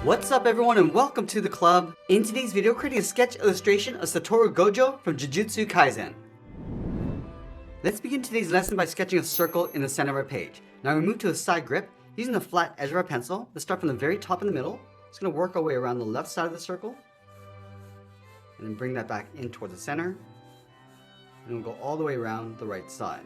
What's up everyone and welcome to the club. In today's video, creating a sketch illustration of Satoru Gojo from Jujutsu Kaisen. Let's begin today's lesson by sketching a circle in the center of our page. Now we move to a side grip. Using the flat edge of our pencil, let's start from the very top in the middle. It's going to work our way around the left side of the circle. And then bring that back in towards the center. And we'll go all the way around the right side.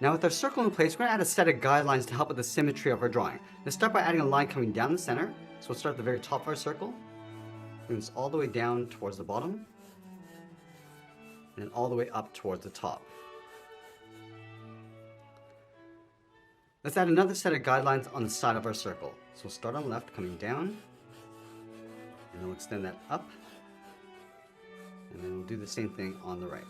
Now with our circle in place, we're going to add a set of guidelines to help with the symmetry of our drawing. Let's start by adding a line coming down the center. So we'll start at the very top of our circle. Bring this all the way down towards the bottom. And then all the way up towards the top. Let's add another set of guidelines on the side of our circle. So we'll start on the left, coming down. And then we'll extend that up. And then we'll do the same thing on the right.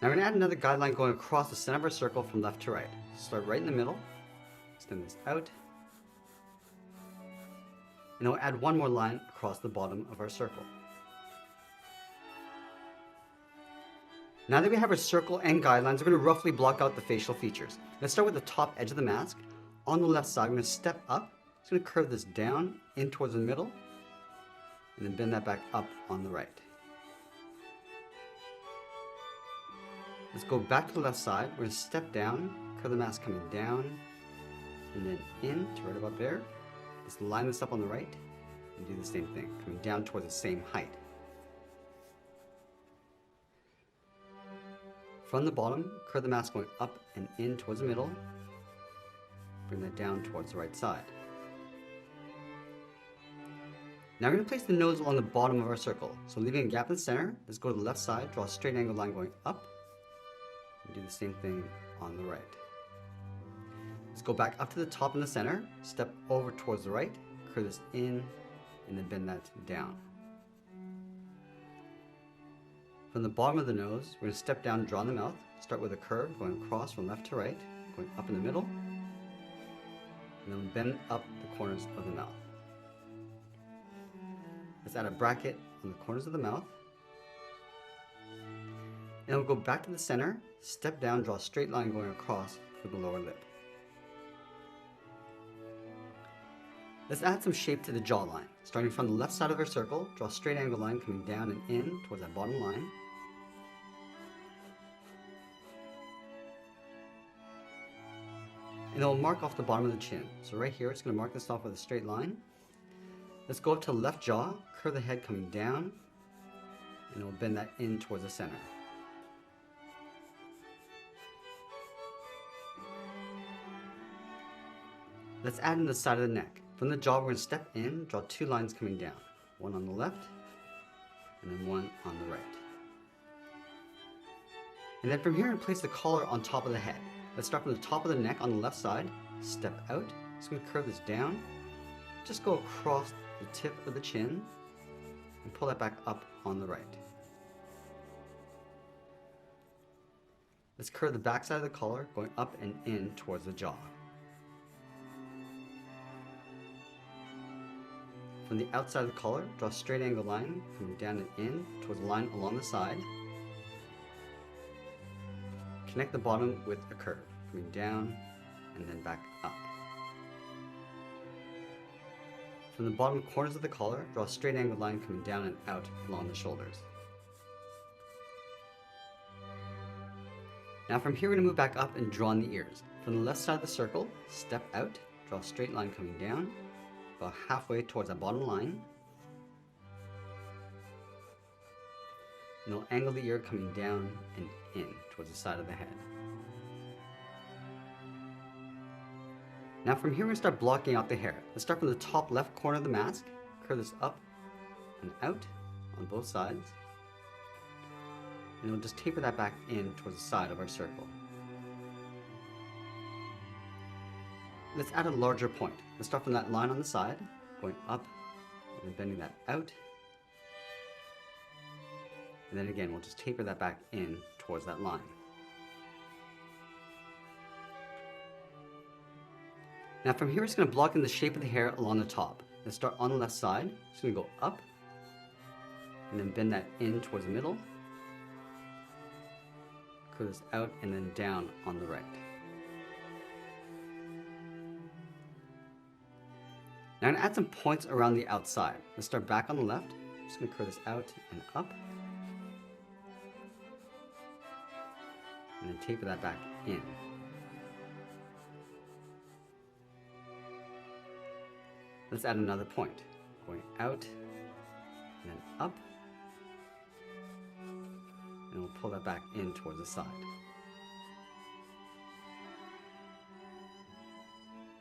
Now we're going to add another guideline going across the center of our circle from left to right. Start right in the middle, extend this out, and then we'll add one more line across the bottom of our circle. Now that we have our circle and guidelines, we're going to roughly block out the facial features. Let's start with the top edge of the mask. On the left side, we're going to step up. It's going to curve this down in towards the middle, and then bend that back up on the right. Let's go back to the left side. We're going to step down, curve the mask coming down, and then in to right about there. Let's line this up on the right and do the same thing, coming down towards the same height. From the bottom, curve the mask going up and in towards the middle. Bring that down towards the right side. Now we're going to place the nose along the bottom of our circle. So leaving a gap in the center, let's go to the left side, draw a straight angle line going up. Do the same thing on the right. Let's go back up to the top in the center, step over towards the right, curve this in, and then bend that down. From the bottom of the nose, we're going to step down and draw in the mouth. Start with a curve going across from left to right, going up in the middle, and then bend up the corners of the mouth. Let's add a bracket on the corners of the mouth. And we'll go back to the center, step down, draw a straight line going across for the lower lip. Let's add some shape to the jawline. Starting from the left side of our circle, draw a straight angle line coming down and in towards that bottom line. And then we'll mark off the bottom of the chin. So right here, it's going to mark this off with a straight line. Let's go up to the left jaw, curve the head coming down, and we'll bend that in towards the center. Let's add in the side of the neck. From the jaw, we're going to step in, draw two lines coming down. One on the left, and then one on the right. And then from here, we're going to place the collar on top of the head. Let's start from the top of the neck on the left side, step out. Just going to curve this down. Just go across the tip of the chin, and pull that back up on the right. Let's curve the back side of the collar, going up and in towards the jaw. From the outside of the collar, draw a straight angle line coming down and in towards the line along the side. Connect the bottom with a curve, coming down and then back up. From the bottom corners of the collar, draw a straight angle line coming down and out along the shoulders. Now from here, we're going to move back up and draw in the ears. From the left side of the circle, step out, draw a straight line coming down, about halfway towards that bottom line. And we'll angle the ear coming down and in towards the side of the head. Now from here, we're going to start blocking out the hair. Let's start from the top left corner of the mask, curve this up and out on both sides. And we'll just taper that back in towards the side of our circle. Let's add a larger point. Let's start from that line on the side, going up, and then bending that out. And then again, we'll just taper that back in towards that line. Now from here, it's going to block in the shape of the hair along the top. Let's start on the left side. It's going to go up, and then bend that in towards the middle. Curve this out and then down on the right. Now I'm going to add some points around the outside. Let's start back on the left. I'm just going to curve this out and up. And then taper that back in. Let's add another point. Going out and then up. And we'll pull that back in towards the side.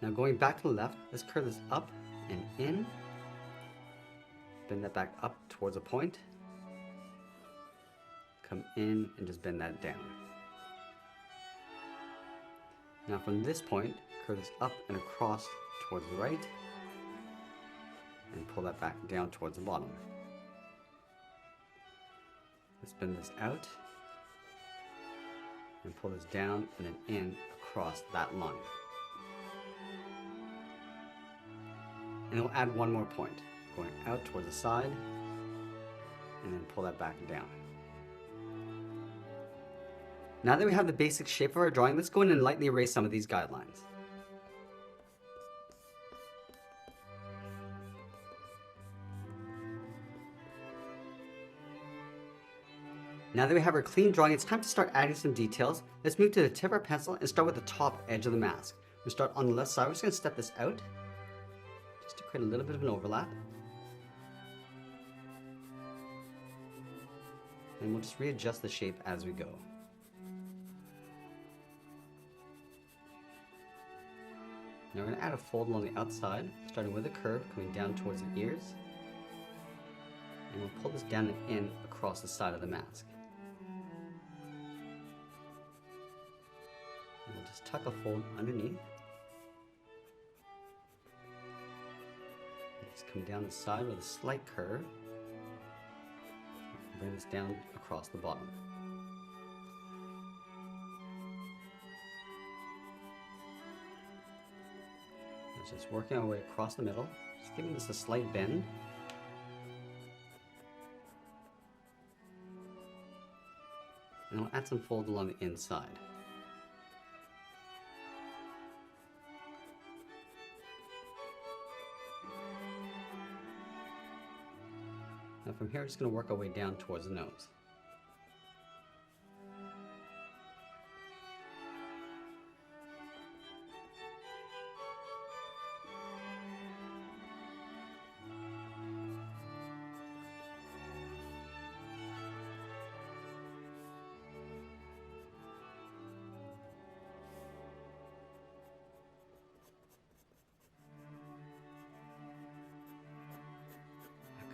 Now going back to the left, let's curve this up and in. Bend that back up towards a point. Come in and just bend that down. Now from this point, curve this up and across towards the right. And pull that back down towards the bottom. Let's bend this out and pull this down and then in across that line. And we'll add one more point, going out towards the side and then pull that back down. Now that we have the basic shape of our drawing, let's go in and lightly erase some of these guidelines. Now that we have our clean drawing, it's time to start adding some details. Let's move to the tip of our pencil and start with the top edge of the mask. We'll start on the left side. We're just going to step this out, just to create a little bit of an overlap. And we'll just readjust the shape as we go. Now we're going to add a fold along the outside, starting with a curve, coming down towards the ears. And we'll pull this down and in across the side of the mask. And we'll just tuck a fold underneath. And just come down the side with a slight curve. And bring this down across the bottom. It's just working our way across the middle, just giving this a slight bend. And we'll add some folds along the inside. Now from here, we're just going to work our way down towards the nose.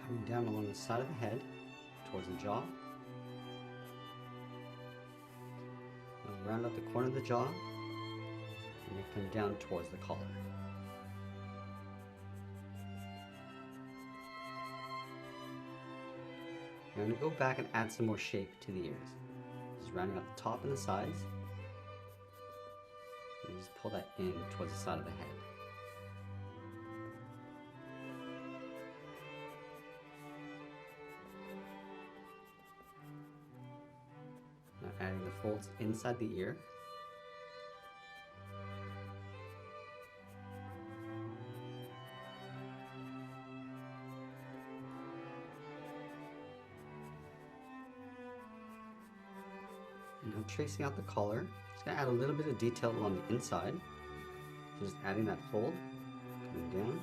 Coming down along the side of the head, towards the jaw. Now round up the corner of the jaw, and then come down towards the collar. Now I'm going to go back and add some more shape to the ears. Just rounding up the top and the sides. And just pull that in towards the side of the head. Adding the folds inside the ear. And now tracing out the collar, just going to add a little bit of detail along the inside. So just adding that fold, coming down.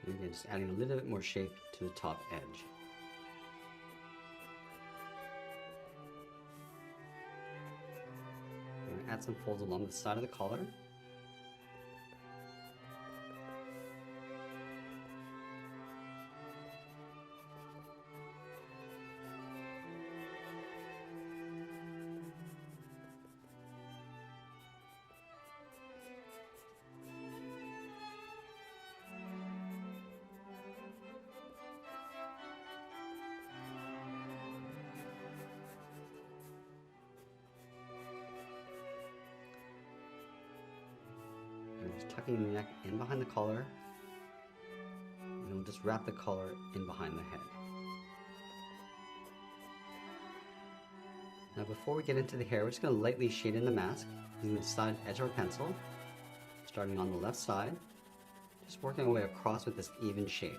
And again, just adding a little bit more shape to the top edge. I'm going to add some folds along the side of the collar. tucking the neck in behind the collar, and we'll just wrap the collar in behind the head. Now before we get into the hair, we're just going to lightly shade in the mask using the side edge of our pencil, starting on the left side, just working our way across with this even shade.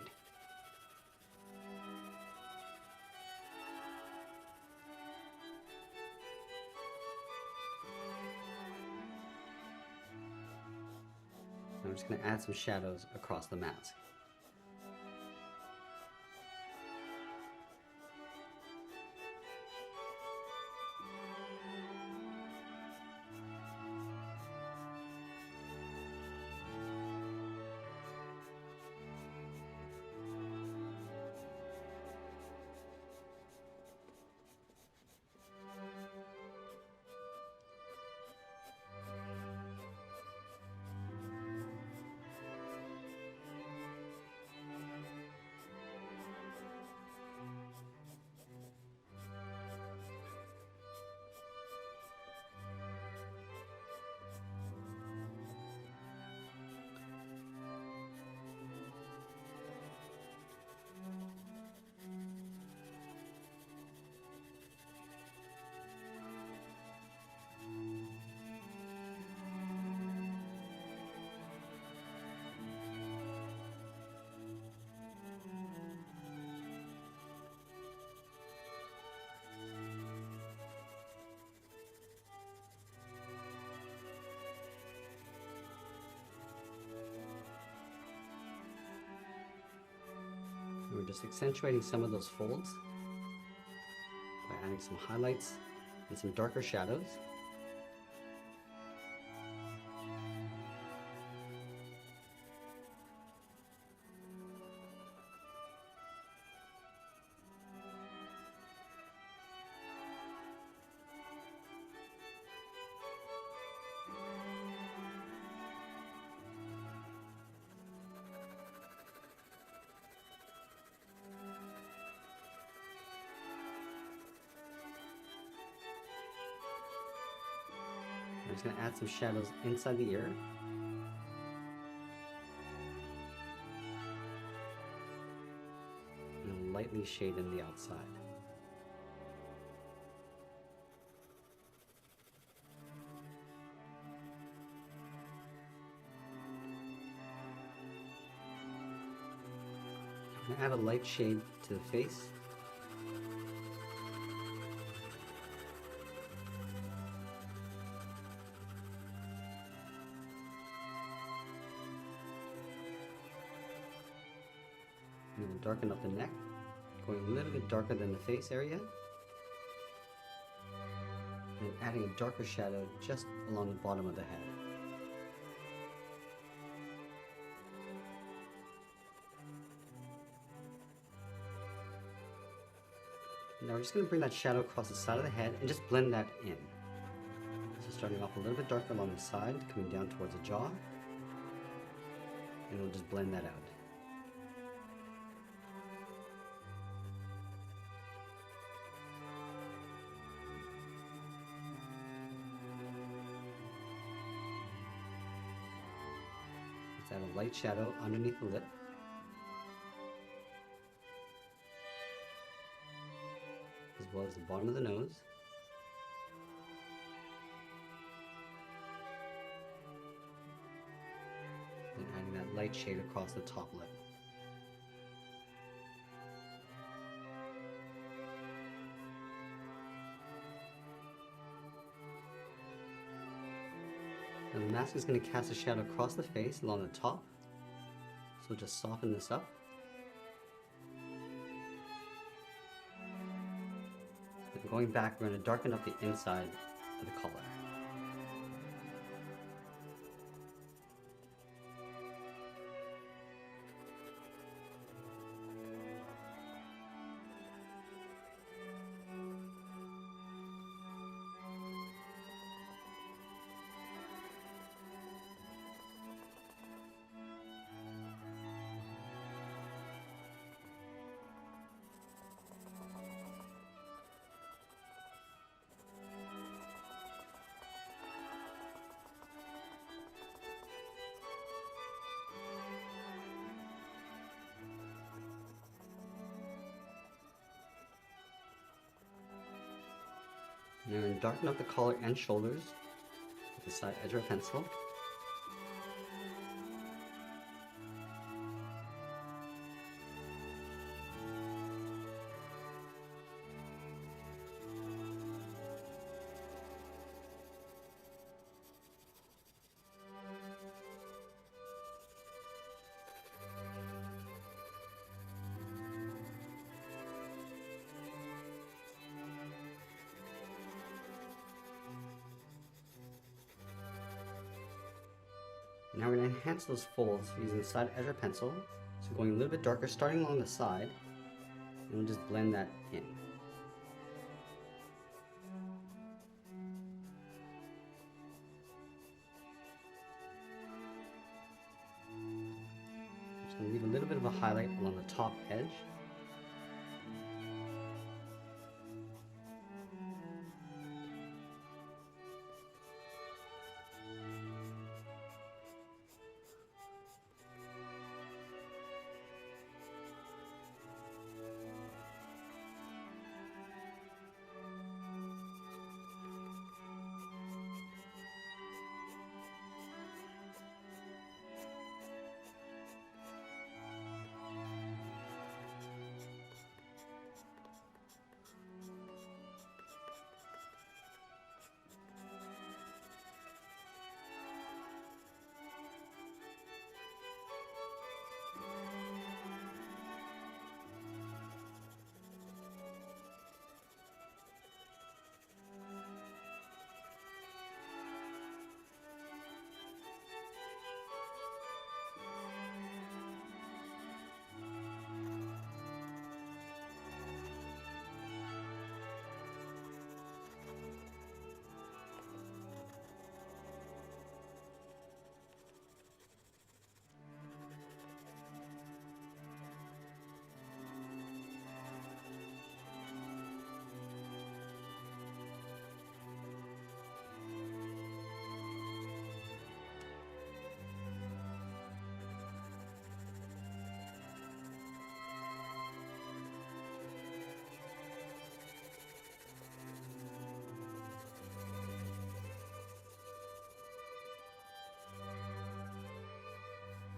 I'm just going to add some shadows across the mask. We're just accentuating some of those folds by adding some highlights and some darker shadows. I'm just going to add some shadows inside the ear. And lightly shade in the outside. I'm going to add a light shade to the face. And we'll darken up the neck, going a little bit darker than the face area. And adding a darker shadow just along the bottom of the head. Now we're just going to bring that shadow across the side of the head and just blend that in. So starting off a little bit darker along the side, coming down towards the jaw. And we'll just blend that out. Let's add a light shadow underneath the lip. As well as the bottom of the nose. And adding that light shade across the top lip. And the mask is going to cast a shadow across the face along the top. So just soften this up. And going back, we're going to darken up the inside of the collar. Now we're going to darken up the collar and shoulders with the side edge of a pencil. Now we're going to enhance those folds using the side edge of our pencil. So going a little bit darker, starting along the side, and we'll just blend that in. I'm just going to leave a little bit of a highlight along the top edge.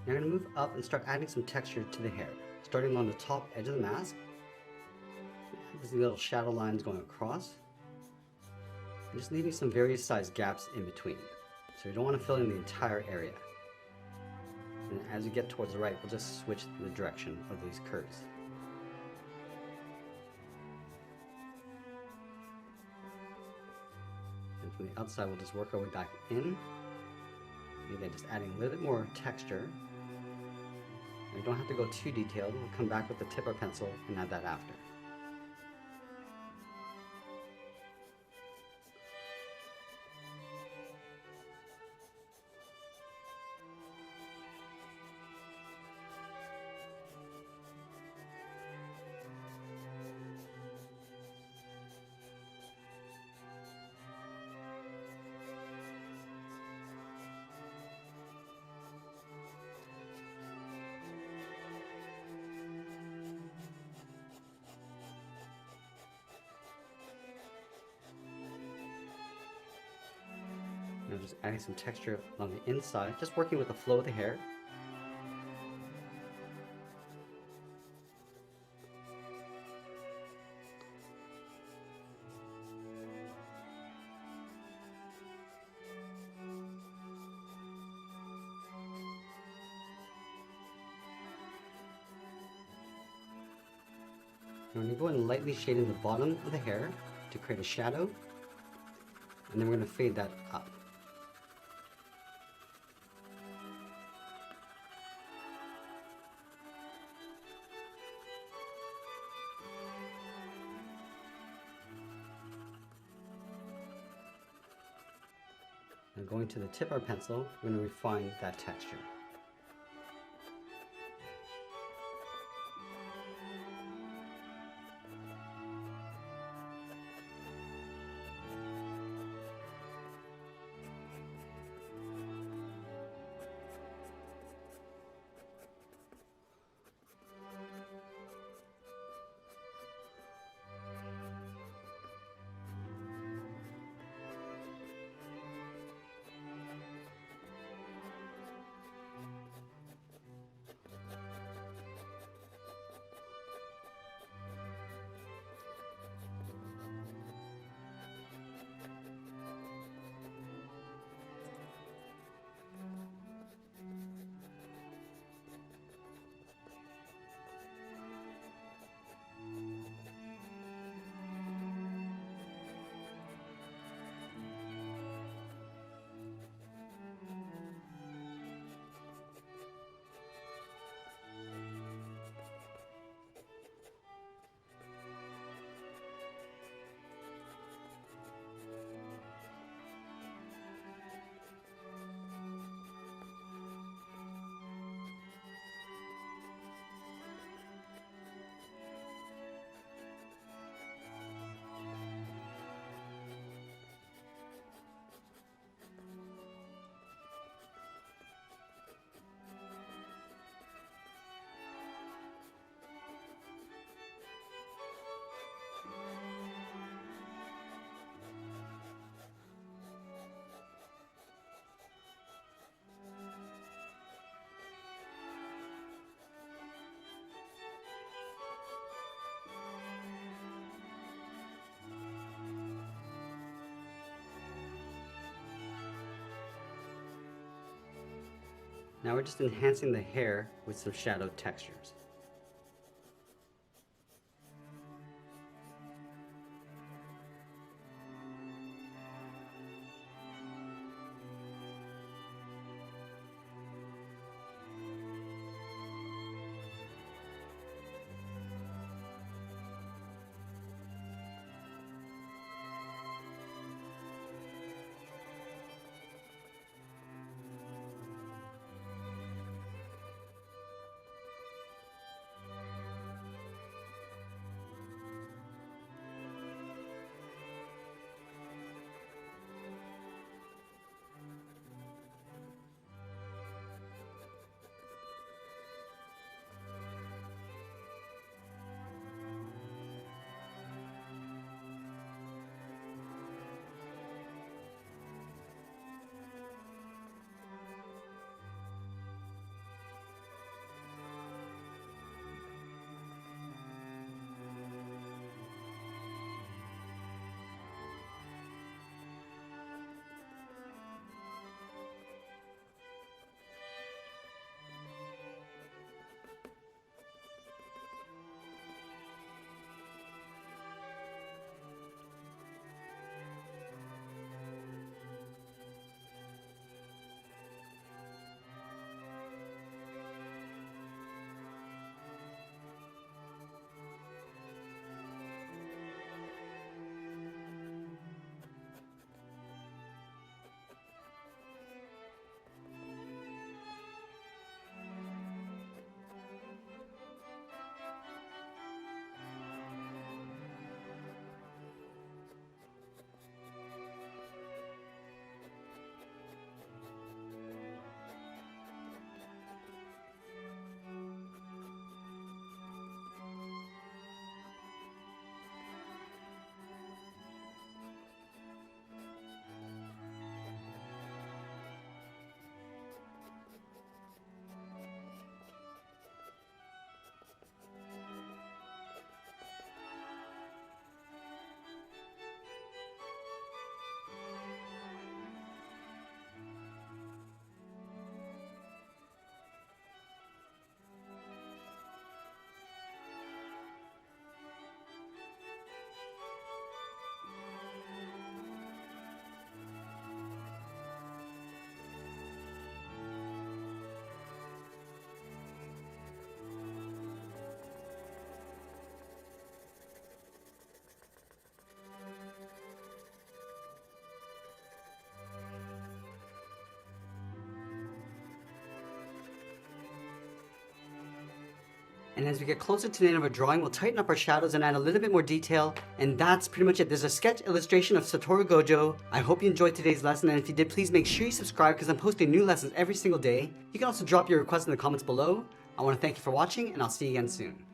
Now I'm going to move up and start adding some texture to the hair, starting on the top edge of the mask. These little shadow lines going across. I'm just leaving some various size gaps in between. So you don't want to fill in the entire area. And as you get towards the right, we'll just switch the direction of these curves. And from the outside, we'll just work our way back in. And again, just adding a little bit more texture. And you don't have to go too detailed. We'll come back with the tip of our pencil and add that after. Now just adding some texture on the inside, just working with the flow of the hair. Now I'm going to go and lightly shade in the bottom of the hair to create a shadow, and then we're going to fade that up. And going to the tip of our pencil, we're going to refine that texture. Now we're just enhancing the hair with some shadow textures. And as we get closer to the end of our drawing, we'll tighten up our shadows and add a little bit more detail. And that's pretty much it. There's a sketch illustration of Satoru Gojo. I hope you enjoyed today's lesson, and if you did, please make sure you subscribe because I'm posting new lessons every single day. You can also drop your requests in the comments below. I want to thank you for watching, and I'll see you again soon.